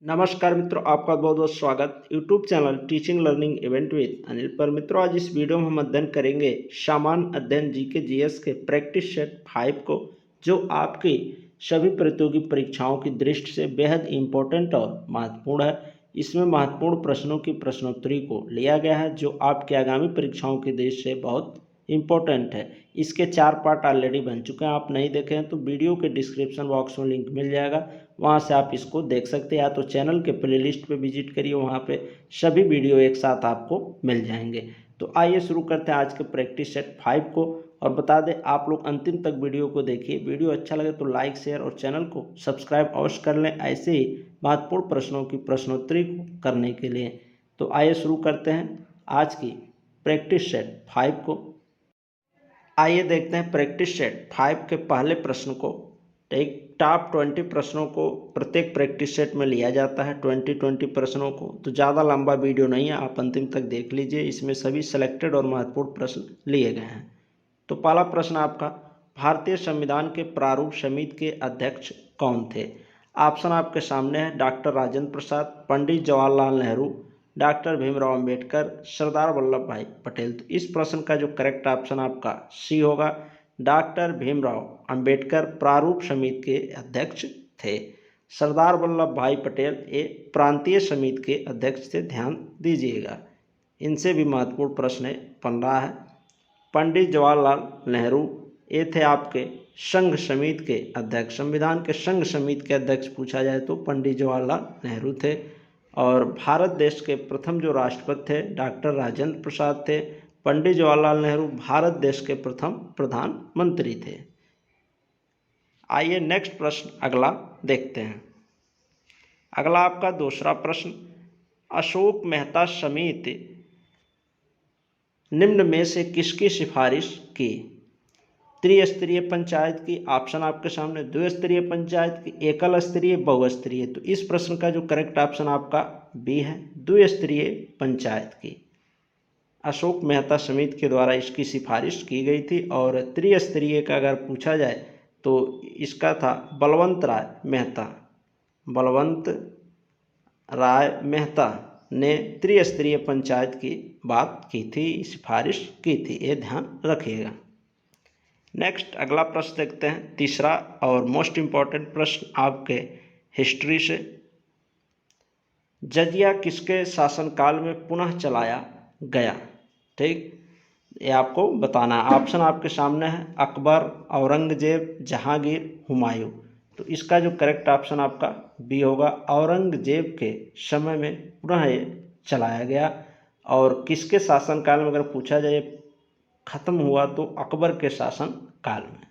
नमस्कार मित्रों, आपका बहुत बहुत स्वागत YouTube channel teaching learning event with Anil पर। मित्रों, आज इस वीडियो में हम अध्ययन करेंगे सामान्य अध्ययन जीके जीएस के प्रैक्टिस सेट 5 को, जो आपकी सभी प्रतियोगी परीक्षाओं की दृष्टि से बेहद इम्पोर्टेंट और महत्वपूर्ण है। इसमें महत्वपूर्ण प्रश्नों की प्रश्नोत्तरी को लिया गया है, जो आपके आगामी परीक्षाओं की दृष्टि से बहुत इम्पोर्टेंट है। इसके 4 पार्ट ऑलरेडी बन चुके हैं। आप नहीं देखे हैं तो वीडियो के डिस्क्रिप्शन बॉक्स में लिंक मिल जाएगा, वहाँ से आप इसको देख सकते हैं। या तो चैनल के प्लेलिस्ट पे विजिट करिए, वहाँ पे सभी वीडियो एक साथ आपको मिल जाएंगे। तो आइए शुरू करते हैं आज के प्रैक्टिस सेट 5 को। और बता दें, आप लोग अंतिम तक वीडियो को देखिए। वीडियो अच्छा लगे तो लाइक शेयर और चैनल को सब्सक्राइब अवश्य कर लें, ऐसे ही महत्वपूर्ण प्रश्नों की प्रश्नोत्तरी को करने के लिए। तो आइए शुरू करते हैं आज की प्रैक्टिस सेट 5 को। आइए देखते हैं प्रैक्टिस सेट 5 के पहले प्रश्न को। एक टॉप 20 प्रश्नों को प्रत्येक प्रैक्टिस सेट में लिया जाता है, 20 प्रश्नों को। तो ज़्यादा लंबा वीडियो नहीं है, आप अंतिम तक देख लीजिए। इसमें सभी सिलेक्टेड और महत्वपूर्ण प्रश्न लिए गए हैं। तो पहला प्रश्न आपका, भारतीय संविधान के प्रारूप समिति के अध्यक्ष कौन थे? ऑप्शन आपके सामने है। डॉक्टर राजेंद्र प्रसाद, पंडित जवाहरलाल नेहरू, डॉक्टर भीमराव अंबेडकर, सरदार वल्लभ भाई पटेल। तो इस प्रश्न का जो करेक्ट ऑप्शन आपका सी होगा। डॉक्टर भीमराव अंबेडकर प्रारूप समिति के अध्यक्ष थे। सरदार वल्लभ भाई पटेल ये प्रांतीय समिति के अध्यक्ष थे, ध्यान दीजिएगा। इनसे भी महत्वपूर्ण प्रश्न बन रहा है। पंडित जवाहरलाल नेहरू ये थे आपके संघ समिति के अध्यक्ष। संविधान के संघ समिति के अध्यक्ष पूछा जाए तो पंडित जवाहरलाल नेहरू थे। और भारत देश के प्रथम जो राष्ट्रपति थे डॉक्टर राजेंद्र प्रसाद थे। पंडित जवाहरलाल नेहरू भारत देश के प्रथम प्रधानमंत्री थे। आइए नेक्स्ट प्रश्न अगला देखते हैं। अगला आपका दूसरा प्रश्न, अशोक मेहता समिति निम्न में से किसकी सिफारिश की? त्रिस्तरीय पंचायत की, ऑप्शन आपके सामने, द्विस्तरीय पंचायत की, एकल स्तरीय, बहुस्तरीय। तो इस प्रश्न का जो करेक्ट ऑप्शन आपका बी है, द्विस्तरीय पंचायत की। अशोक मेहता समिति के द्वारा इसकी सिफारिश की गई थी। और त्रिस्तरीय का अगर पूछा जाए तो इसका था बलवंत राय मेहता। बलवंत राय मेहता ने त्रिस्तरीय पंचायत की बात की थी, सिफारिश की थी, ये ध्यान रखिएगा। नेक्स्ट अगला प्रश्न देखते हैं, तीसरा और मोस्ट इम्पॉर्टेंट प्रश्न आपके हिस्ट्री से। जजिया किसके शासनकाल में पुनः चलाया गया? ठीक, ये आपको बताना है। ऑप्शन आपके सामने है, अकबर, औरंगजेब, जहांगीर, हुमायूं। तो इसका जो करेक्ट ऑप्शन आपका बी होगा, औरंगजेब के समय में पुनः ये चलाया गया। और किसके शासनकाल में अगर पूछा जाए खत्म हुआ तो अकबर के शासन काल में।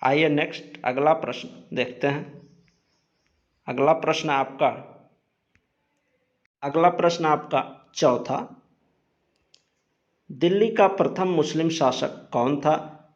आइए नेक्स्ट अगला प्रश्न देखते हैं। अगला प्रश्न आपका चौथा, दिल्ली का प्रथम मुस्लिम शासक कौन था?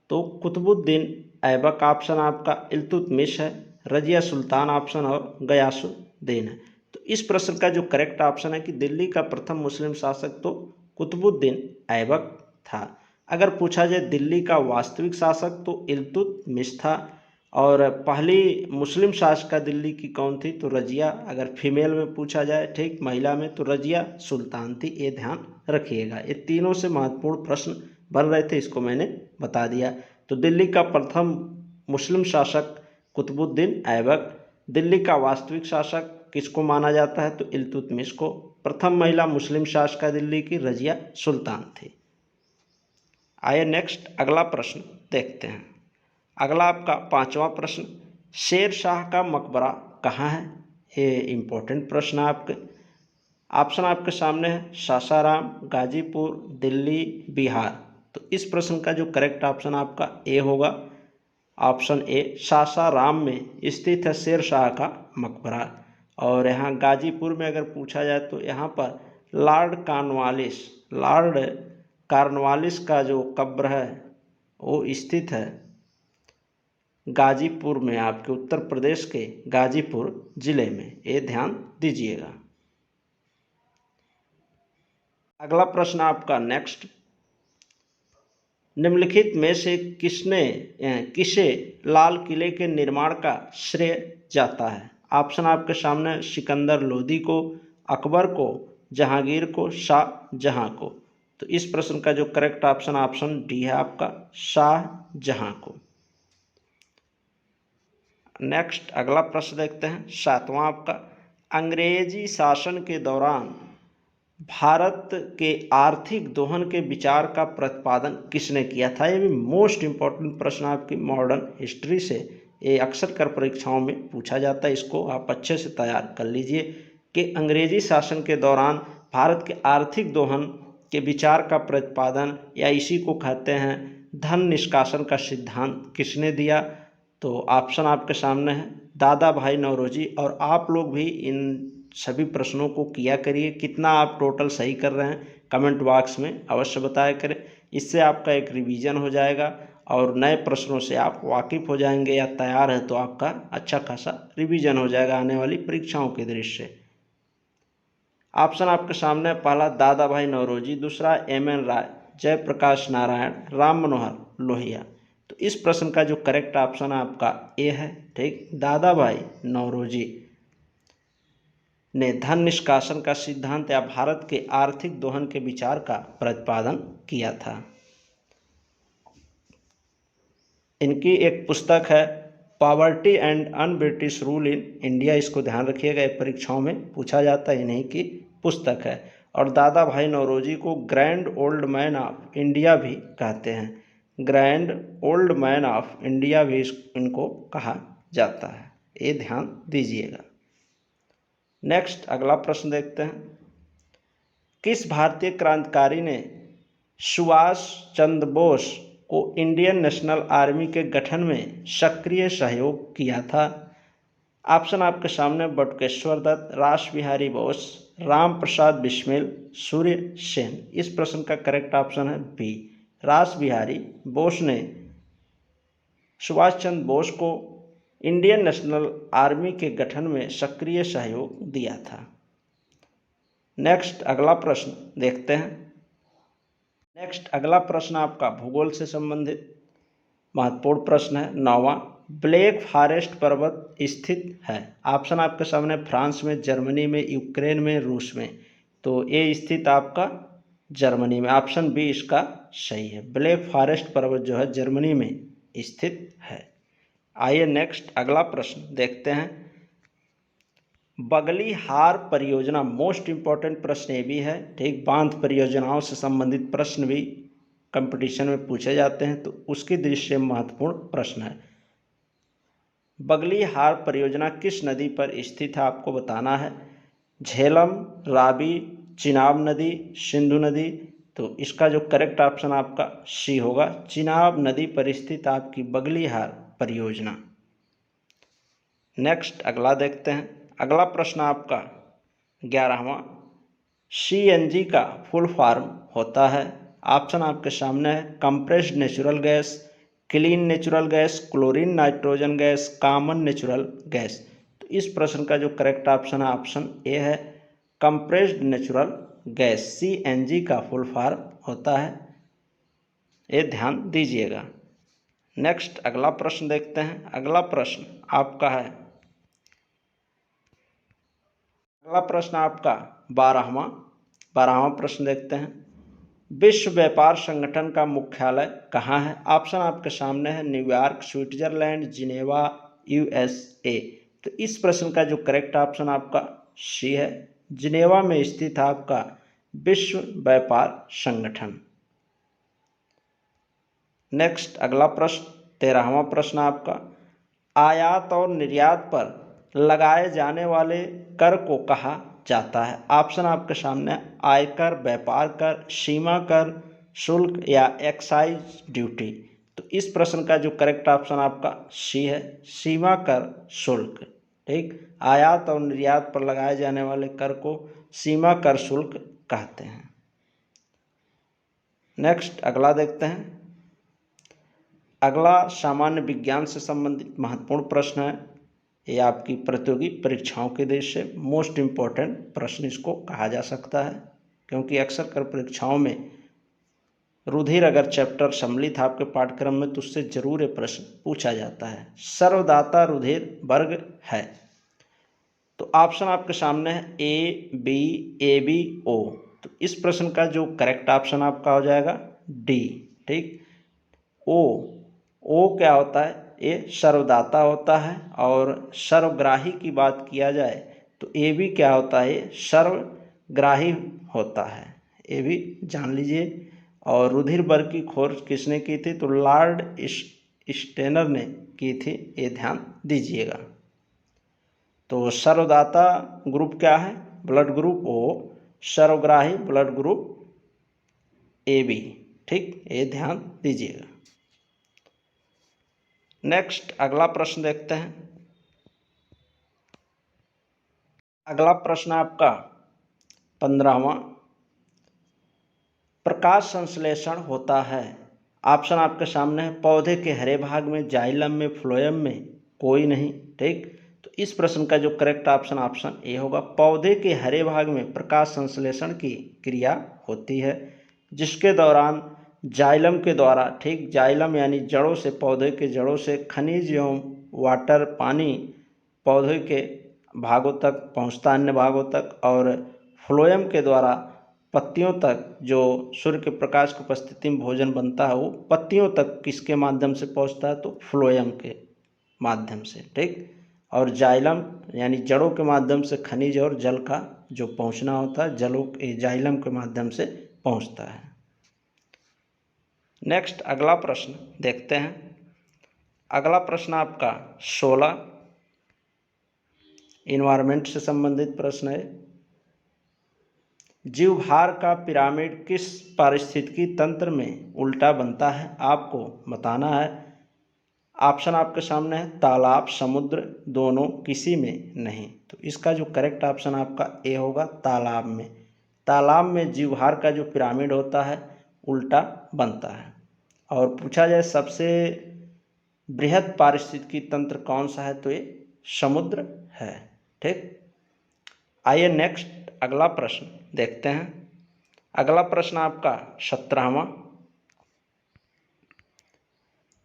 तो कुतुबुद्दीन ऐबक ऑप्शन आपका, इल्तुतमिश है, रजिया सुल्तान ऑप्शन और गयासुद्दीन है। तो इस प्रश्न का जो करेक्ट ऑप्शन है कि दिल्ली का प्रथम मुस्लिम शासक तो कुतुबुद्दीन ऐबक था। अगर पूछा जाए दिल्ली का वास्तविक शासक तो इल्तुतमिश था। और पहली मुस्लिम शासिका दिल्ली की कौन थी? तो रजिया। अगर फीमेल में पूछा जाए, ठीक, महिला में, तो रजिया सुल्तान थी, ये ध्यान रखिएगा। ये तीनों से महत्वपूर्ण प्रश्न बन रहे थे, इसको मैंने बता दिया। तो दिल्ली का प्रथम मुस्लिम शासक कुतुबुद्दीन ऐबक। दिल्ली का वास्तविक शासक किसको माना जाता है? तो इल्तुतमिश को। प्रथम महिला मुस्लिम शासिका दिल्ली की रजिया सुल्तान थी। आइए नेक्स्ट अगला प्रश्न देखते हैं। अगला आपका पांचवा प्रश्न, शेर शाह का मकबरा कहाँ है? ये इम्पोर्टेंट प्रश्न है आपके। ऑप्शन आपके सामने है, सासाराम, गाजीपुर, दिल्ली, बिहार। तो इस प्रश्न का जो करेक्ट ऑप्शन आपका ए होगा। ऑप्शन ए, सासाराम में स्थित है शेर शाह का मकबरा। और यहाँ गाजीपुर में अगर पूछा जाए तो यहाँ पर लॉर्ड कॉर्नवालिस का जो कब्र है वो स्थित है गाजीपुर में, आपके उत्तर प्रदेश के गाजीपुर जिले में, ये ध्यान दीजिएगा। अगला प्रश्न आपका नेक्स्ट, निम्नलिखित में से किसे लाल किले के निर्माण का श्रेय जाता है? ऑप्शन आपके सामने, सिकंदर लोदी को, अकबर को, जहांगीर को, शाहजहां को। तो इस प्रश्न का जो करेक्ट ऑप्शन डी है आपका, शाहजहां को। नेक्स्ट अगला प्रश्न देखते हैं, 7वां आपका, अंग्रेजी शासन के दौरान भारत के आर्थिक दोहन के विचार का प्रतिपादन किसने किया था। ये भी मोस्ट इंपॉर्टेंट प्रश्न आपकी मॉडर्न हिस्ट्री से, ये अक्सर कर परीक्षाओं में पूछा जाता है, इसको आप अच्छे से तैयार कर लीजिए कि अंग्रेजी शासन के दौरान भारत के आर्थिक दोहन के विचार का प्रतिपादन, या इसी को कहते हैं धन निष्कासन का सिद्धांत, किसने दिया। तो ऑप्शन आपके सामने है, दादा भाई नौरोजी। और आप लोग भी इन सभी प्रश्नों को किया करिए, कितना आप टोटल सही कर रहे हैं कमेंट बॉक्स में अवश्य बताया करें। इससे आपका एक रिवीजन हो जाएगा और नए प्रश्नों से आप वाकिफ़ हो जाएंगे, या तैयार है तो आपका अच्छा खासा रिवीजन हो जाएगा आने वाली परीक्षाओं के दृष्टि से। ऑप्शन आपके सामने, पहला दादा भाई नौरोजी, दूसरा एम.एन. राय, जयप्रकाश नारायण, राम मनोहर लोहिया। तो इस प्रश्न का जो करेक्ट ऑप्शन है आपका ए है, ठीक। दादा भाई नौरोजी ने धन निष्कासन का सिद्धांत या भारत के आर्थिक दोहन के विचार का प्रतिपादन किया था। इनकी एक पुस्तक है poverty and un British rule in India, इसको ध्यान रखिएगा, परीक्षाओं में पूछा जाता है, इन्हीं की पुस्तक है। और दादा भाई नौरोजी को grand old man of India भी कहते हैं, grand old man of India भी इनको कहा जाता है, ये ध्यान दीजिएगा। नेक्स्ट अगला प्रश्न देखते हैं, किस भारतीय क्रांतिकारी ने सुभाष चंद्र बोस को इंडियन नेशनल आर्मी के गठन में सक्रिय सहयोग किया था। ऑप्शन आपके सामने, बटुकेश्वर दत्त, रास बिहारी बोस, राम प्रसाद बिस्मिल, सूर्य सेन। इस प्रश्न का करेक्ट ऑप्शन है बी, रास बिहारी बोस ने सुभाष चंद्र बोस को इंडियन नेशनल आर्मी के गठन में सक्रिय सहयोग दिया था। नेक्स्ट अगला प्रश्न देखते हैं। नेक्स्ट अगला प्रश्न आपका भूगोल से संबंधित महत्वपूर्ण प्रश्न है, 9वां, ब्लैक फॉरेस्ट पर्वत स्थित है। ऑप्शन आपके सामने, फ्रांस में, जर्मनी में, यूक्रेन में, रूस में। तो ये स्थित आपका जर्मनी में, ऑप्शन बी इसका सही है। ब्लैक फॉरेस्ट पर्वत जो है जर्मनी में स्थित है। आइए नेक्स्ट अगला प्रश्न देखते हैं, बगलीहार परियोजना, मोस्ट इंपॉर्टेंट प्रश्न ये भी है, ठीक। बांध परियोजनाओं से संबंधित प्रश्न भी कंपटीशन में पूछे जाते हैं, तो उसकी दृष्टि से महत्वपूर्ण प्रश्न है। बगलीहार परियोजना किस नदी पर स्थित है, आपको बताना है। झेलम, रावी, चिनाब नदी, सिंधु नदी। तो इसका जो करेक्ट ऑप्शन आपका सी होगा, चिनाब नदी पर स्थित आपकी बगलीहार परियोजना। नेक्स्ट अगला देखते हैं, अगला प्रश्न आपका 11वां, CNG का फुल फॉर्म होता है। ऑप्शन आपके सामने है, compressed natural gas, clean natural gas, chlorine nitrogen gas, common natural gas. तो इस प्रश्न का जो करेक्ट ऑप्शन है ऑप्शन ए है, कंप्रेस्ड नेचुरल गैस, CNG का फुल फॉर्म होता है, ये ध्यान दीजिएगा। नेक्स्ट अगला प्रश्न देखते हैं, अगला प्रश्न आपका है, अगला प्रश्न आपका 12वां प्रश्न देखते हैं, विश्व व्यापार संगठन का मुख्यालय कहाँ है। ऑप्शन आपके सामने है, न्यूयॉर्क, स्विट्जरलैंड, जिनेवा, USA। तो इस प्रश्न का जो करेक्ट ऑप्शन आपका सी है, जिनेवा में स्थित है आपका विश्व व्यापार संगठन। नेक्स्ट अगला प्रश्न 13वां प्रश्न आपका, आयात और निर्यात पर लगाए जाने वाले कर को कहा जाता है। ऑप्शन आपके सामने, आयकर, व्यापार कर, सीमा कर, शुल्क या एक्साइज ड्यूटी। तो इस प्रश्न का जो करेक्ट ऑप्शन आपका सी है, सीमा कर शुल्क, ठीक। आयात और निर्यात पर लगाए जाने वाले कर को सीमा कर शुल्क कहते हैं। नेक्स्ट अगला देखते हैं, अगला सामान्य विज्ञान से संबंधित महत्वपूर्ण प्रश्न है, ये आपकी प्रतियोगी परीक्षाओं के दृष्टि से मोस्ट इम्पॉर्टेंट प्रश्न इसको कहा जा सकता है, क्योंकि अक्सर कर परीक्षाओं में रुधिर अगर चैप्टर सम्मिलित है आपके पाठ्यक्रम में तो उससे जरूर ये प्रश्न पूछा जाता है। सर्वदाता रुधिर वर्ग है। तो ऑप्शन आपके सामने है A B, A B O. तो इस प्रश्न का जो करेक्ट ऑप्शन आपका हो जाएगा डी। ठीक, ओ, ओ क्या होता है? ये सर्वदाता होता है। और सर्वग्राही की बात किया जाए तो ए बी क्या होता है? ये सर्वग्राही होता है, ये भी जान लीजिए। और रुधिर बर्ग की खोज किसने की थी? तो लॉर्ड स्टेनर ने की थी, ये ध्यान दीजिएगा। तो सर्वदाता ग्रुप क्या है? ब्लड ग्रुप ओ, सर्वग्राही ब्लड ग्रुप ए बी। ठीक, ये ध्यान दीजिएगा। नेक्स्ट अगला प्रश्न देखते हैं। अगला प्रश्न आपका 15वां, प्रकाश संश्लेषण होता है। ऑप्शन आपके सामने है, पौधे के हरे भाग में, जाइलम में, फ्लोएम में, कोई नहीं। ठीक, तो इस प्रश्न का जो करेक्ट ऑप्शन ए होगा। पौधे के हरे भाग में प्रकाश संश्लेषण की क्रिया होती है, जिसके दौरान जाइलम के द्वारा, ठीक, जाइलम यानी जड़ों से, पौधे के जड़ों से खनिज एवं वाटर, पानी पौधे के भागों तक पहुंचता, अन्य भागों तक। और फ्लोएम के द्वारा पत्तियों तक, जो सूर्य के प्रकाश की उपस्थिति में भोजन बनता है वो पत्तियों तक किसके माध्यम से पहुंचता है? तो फ्लोएम के माध्यम से। ठीक, और जाइलम यानी जड़ों के माध्यम से खनिज और जल का जो पहुंचना होता है, जलों जाइलम के माध्यम से पहुंचता है। नेक्स्ट अगला प्रश्न देखते हैं। अगला प्रश्न आपका 16 इन्वायरमेंट से संबंधित प्रश्न है। जीवभार का पिरामिड किस पारिस्थितिकी तंत्र में उल्टा बनता है? आपको बताना है। ऑप्शन आपके सामने है, तालाब, समुद्र, दोनों, किसी में नहीं। तो इसका जो करेक्ट ऑप्शन आपका ए होगा, तालाब में। तालाब में जीवभार का जो पिरामिड होता है उल्टा बनता है। और पूछा जाए सबसे बृहद पारिस्थितिकी तंत्र कौन सा है? तो ये समुद्र है। ठीक, आइए नेक्स्ट अगला प्रश्न देखते हैं। अगला प्रश्न आपका 17वां,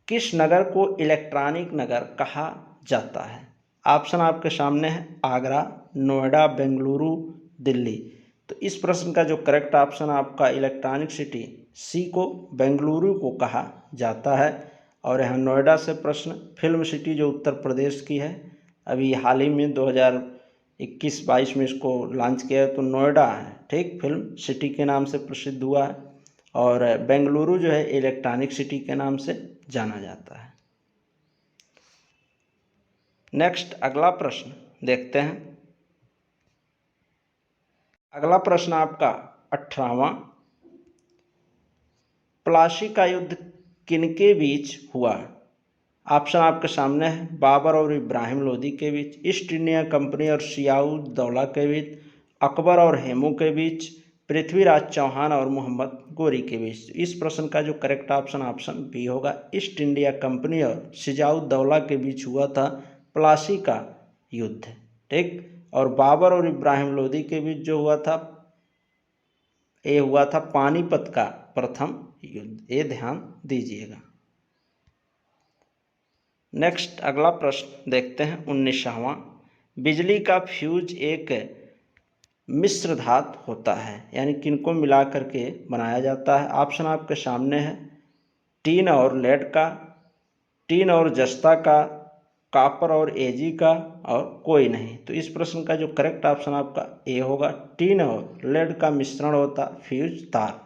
किस नगर को इलेक्ट्रॉनिक नगर कहा जाता है? ऑप्शन आपके सामने है, आगरा, नोएडा, बेंगलुरु, दिल्ली। तो इस प्रश्न का जो करेक्ट ऑप्शन आपका इलेक्ट्रॉनिक सिटी सी को बेंगलुरु को कहा जाता है। और यहाँ नोएडा से प्रश्न, फिल्म सिटी जो उत्तर प्रदेश की है, अभी हाल ही में 2021-22 में इसको लॉन्च किया है, तो नोएडा है, ठीक, फिल्म सिटी के नाम से प्रसिद्ध हुआ है। और बेंगलुरु जो है इलेक्ट्रॉनिक सिटी के नाम से जाना जाता है। नेक्स्ट अगला प्रश्न देखते हैं। अगला प्रश्न आपका 18वां, प्लासी का युद्ध किनके बीच हुआ? ऑप्शन आपके सामने है, बाबर और इब्राहिम लोदी के बीच, ईस्ट इंडिया कंपनी और सियाउद दौला के बीच, अकबर और हेमू के बीच, पृथ्वीराज चौहान और मोहम्मद गोरी के बीच। इस प्रश्न का जो करेक्ट ऑप्शन बी होगा, ईस्ट इंडिया कंपनी और सियाउद दौला के बीच हुआ था प्लासी का युद्ध। ठीक, और बाबर और इब्राहिम लोदी के बीच जो हुआ था, ये हुआ था पानीपत का प्रथम युद्ध, ये ध्यान दीजिएगा। नेक्स्ट अगला प्रश्न देखते हैं 19वां, बिजली का फ्यूज एक मिश्र धातु होता है, यानी किनको मिला करके बनाया जाता है? ऑप्शन आपके सामने है, टीन और लेड का, टीन और जस्ता का, कॉपर और एजी का, और कोई नहीं। तो इस प्रश्न का जो करेक्ट ऑप्शन आपका ए होगा, टीन और लेड का मिश्रण होता फ्यूज तार।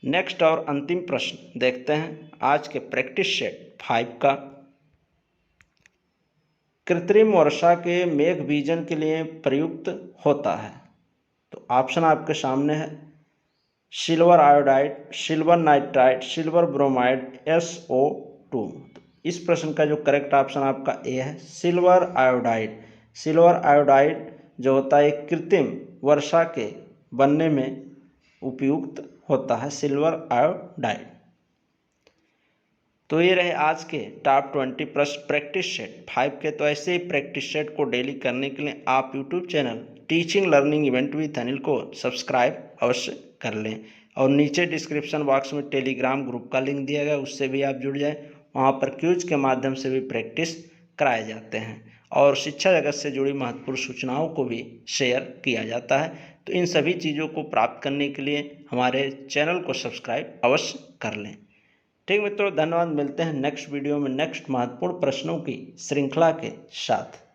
नेक्स्ट और अंतिम प्रश्न देखते हैं आज के प्रैक्टिस सेट 5 का। कृत्रिम वर्षा के मेघ बीजन के लिए प्रयुक्त होता है। तो ऑप्शन आपके सामने है, silver iodide, silver nitride, silver bromide, SO2। तो इस प्रश्न का जो करेक्ट ऑप्शन आपका ए है, सिल्वर आयोडाइड। सिल्वर आयोडाइड जो होता है कृत्रिम वर्षा के बनने में उपयुक्त होता है, सिल्वर आयोडाइड। तो ये रहे आज के टॉप 20 प्रश्न प्रैक्टिस सेट 5 के। तो ऐसे ही प्रैक्टिस सेट को डेली करने के लिए आप YouTube channel teaching learning event with Anil को सब्सक्राइब अवश्य कर लें। और नीचे डिस्क्रिप्शन बॉक्स में टेलीग्राम ग्रुप का लिंक दिया गया, उससे भी आप जुड़ जाएं। वहाँ पर क्यूज के माध्यम से भी प्रैक्टिस कराए जाते हैं। और शिक्षा जगत से जुड़ी महत्वपूर्ण सूचनाओं को भी शेयर किया जाता है। तो इन सभी चीज़ों को प्राप्त करने के लिए हमारे चैनल को सब्सक्राइब अवश्य कर लें। ठीक मित्रों, धन्यवाद। मिलते हैं नेक्स्ट वीडियो में नेक्स्ट महत्वपूर्ण प्रश्नों की श्रृंखला के साथ।